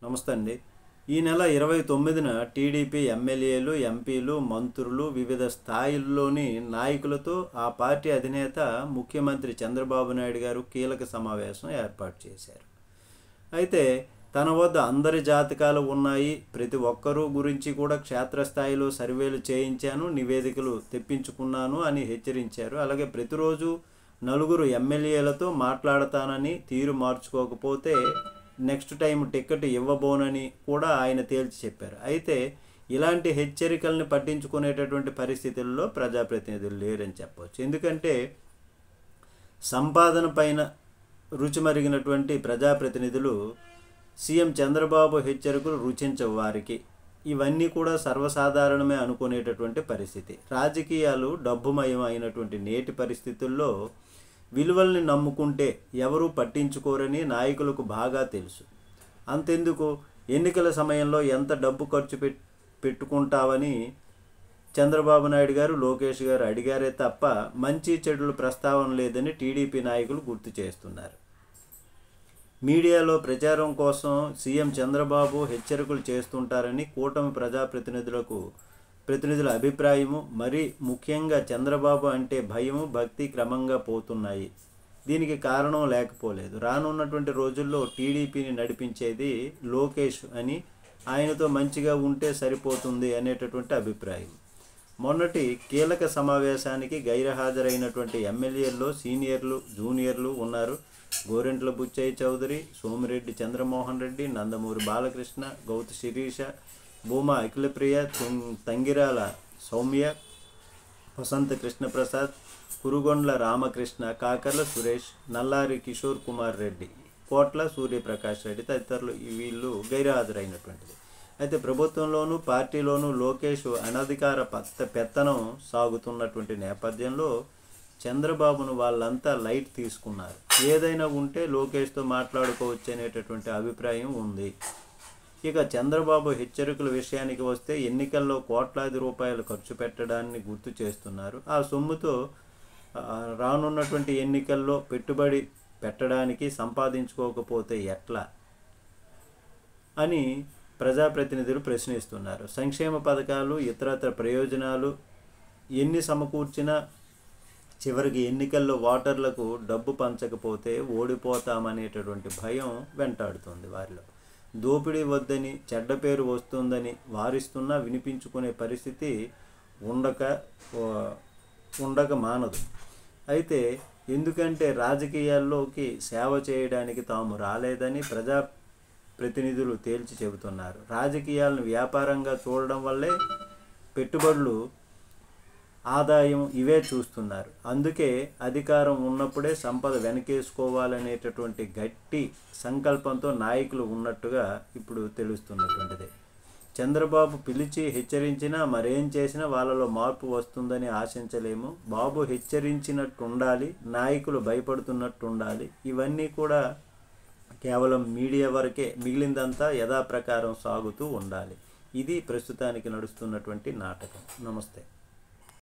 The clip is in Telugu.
నమస్తే అండి. ఈ నెల 29న టీడీపీ ఎమ్మెల్యేలు, ఎంపీలు, మంత్రులు, వివిధ స్థాయిల్లోని నాయకులతో ఆ పార్టీ అధినేత ముఖ్యమంత్రి చంద్రబాబు నాయుడు గారు కీలక సమావేశం ఏర్పాటు చేశారు. అయితే తన వద్ద అందరి జాతకాలు ఉన్నాయి, ప్రతి ఒక్కరూ గురించి కూడా క్షేత్రస్థాయిలో సర్వేలు చేయించాను, నివేదికలు తెప్పించుకున్నాను అని హెచ్చరించారు. అలాగే ప్రతిరోజు నలుగురు ఎమ్మెల్యేలతో మాట్లాడతానని, తీరు మార్చుకోకపోతే నెక్స్ట్ టైం టికెట్ ఇవ్వబోనని కూడా ఆయన తేల్చి చెప్పారు. అయితే ఇలాంటి హెచ్చరికల్ని పట్టించుకునేటటువంటి పరిస్థితుల్లో ప్రజాప్రతినిధులు లేరని చెప్పవచ్చు. ఎందుకంటే సంపాదన పైన రుచి మరిగినటువంటి ప్రజాప్రతినిధులు సీఎం చంద్రబాబు హెచ్చరికలు రుచించవు వారికి. ఇవన్నీ కూడా సర్వసాధారణమే అనుకునేటటువంటి పరిస్థితి. రాజకీయాలు డబ్బుమయం అయినటువంటి నేటి పరిస్థితుల్లో విలువల్ని నమ్ముకుంటే ఎవరూ పట్టించుకోరని నాయకులకు బాగా తెలుసు. అంతెందుకు, ఎన్నికల సమయంలో ఎంత డబ్బు ఖర్చు పెట్టుకుంటావని చంద్రబాబు నాయుడు గారు, లోకేష్ గారు అడిగారే తప్ప మంచి చెడుల ప్రస్తావన లేదని టీడీపీ నాయకులు గుర్తు చేస్తున్నారు. మీడియాలో ప్రచారం కోసం సీఎం చంద్రబాబు హెచ్చరికలు చేస్తుంటారని కూటమి ప్రతినిధుల అభిప్రాయము. మరీ ముఖ్యంగా చంద్రబాబు అంటే భయము, భక్తి క్రమంగా పోతున్నాయి. దీనికి కారణం లేకపోలేదు. రానున్నటువంటి రోజుల్లో టీడీపీని నడిపించేది లోకేష్ అని, ఆయనతో మంచిగా ఉంటే సరిపోతుంది అనేటటువంటి అభిప్రాయం. మొన్నటి కీలక సమావేశానికి గైర్హాజరైనటువంటి ఎమ్మెల్యేల్లో సీనియర్లు, జూనియర్లు ఉన్నారు. గోరెంట్ల బుచ్చయ్య చౌదరి, సోమిరెడ్డి చంద్రమోహన్ రెడ్డి, నందమూరి బాలకృష్ణ, గౌతు శిరీష, భూమా అఖిలప్రియ, తంగిరాల సౌమ్య, వసంత కృష్ణప్రసాద్, కురుగొండ్ల రామకృష్ణ, కాకర్ల సురేష్, నల్లారి కిషోర్ కుమార్ రెడ్డి, కోట్ల సూర్యప్రకాష్ రెడ్డి తదితరులు వీళ్ళు గైర్హాజరైనటువంటిది. అయితే ప్రభుత్వంలోనూ పార్టీలోనూ లోకేష్ అనధికార పెత్తనం సాగుతున్నటువంటి నేపథ్యంలో చంద్రబాబును వాళ్ళంతా లైట్ తీసుకున్నారు. ఏదైనా ఉంటే లోకేష్తో మాట్లాడుకోవచ్చు అనేటటువంటి అభిప్రాయం ఉంది. ఇక చంద్రబాబు హెచ్చరికల విషయానికి వస్తే ఎన్నికల్లో కోట్లాది రూపాయలు ఖర్చు పెట్టడాన్ని గుర్తు చేస్తున్నారు. ఆ సొమ్ముతో రానున్నటువంటి ఎన్నికల్లో పెట్టుబడి పెట్టడానికి సంపాదించుకోకపోతే ఎట్లా అని ప్రజాప్రతినిధులు ప్రశ్నిస్తున్నారు. సంక్షేమ పథకాలు, ఇతరత్ర ప్రయోజనాలు ఎన్ని సమకూర్చినా చివరికి ఎన్నికల్లో ఓటర్లకు డబ్బు పంచకపోతే ఓడిపోతామనేటటువంటి భయం వెంటాడుతుంది వారిలో. దోపిడీ వద్దని, చెడ్డ పేరు వస్తుందని వారిస్తున్నా వినిపించుకునే పరిస్థితి ఉండక మానదు. అయితే ఎందుకంటే రాజకీయాల్లోకి సేవ చేయడానికి తాము రాలేదని ప్రజాప్రతినిధులు తేల్చి చెబుతున్నారు. రాజకీయాలను వ్యాపారంగా చూడడం వల్లే పెట్టుబడులు, ఆదాయం ఇవే చూస్తున్నారు. అందుకే అధికారం ఉన్నప్పుడే సంపద వెనకేసుకోవాలనేటటువంటి గట్టి సంకల్పంతో నాయకులు ఉన్నట్టుగా ఇప్పుడు తెలుస్తున్నటువంటిది. చంద్రబాబు పిలిచి హెచ్చరించినా మరేం చేసినా వాళ్ళలో మార్పు వస్తుందని ఆశించలేము. బాబు హెచ్చరించినట్టు ఉండాలి, నాయకులు భయపడుతున్నట్టు ఉండాలి. ఇవన్నీ కూడా కేవలం మీడియా వరకే, మిగిలిందంతా యథాప్రకారం సాగుతూ ఉండాలి. ఇది ప్రస్తుతానికి నడుస్తున్నటువంటి నాటకం. నమస్తే.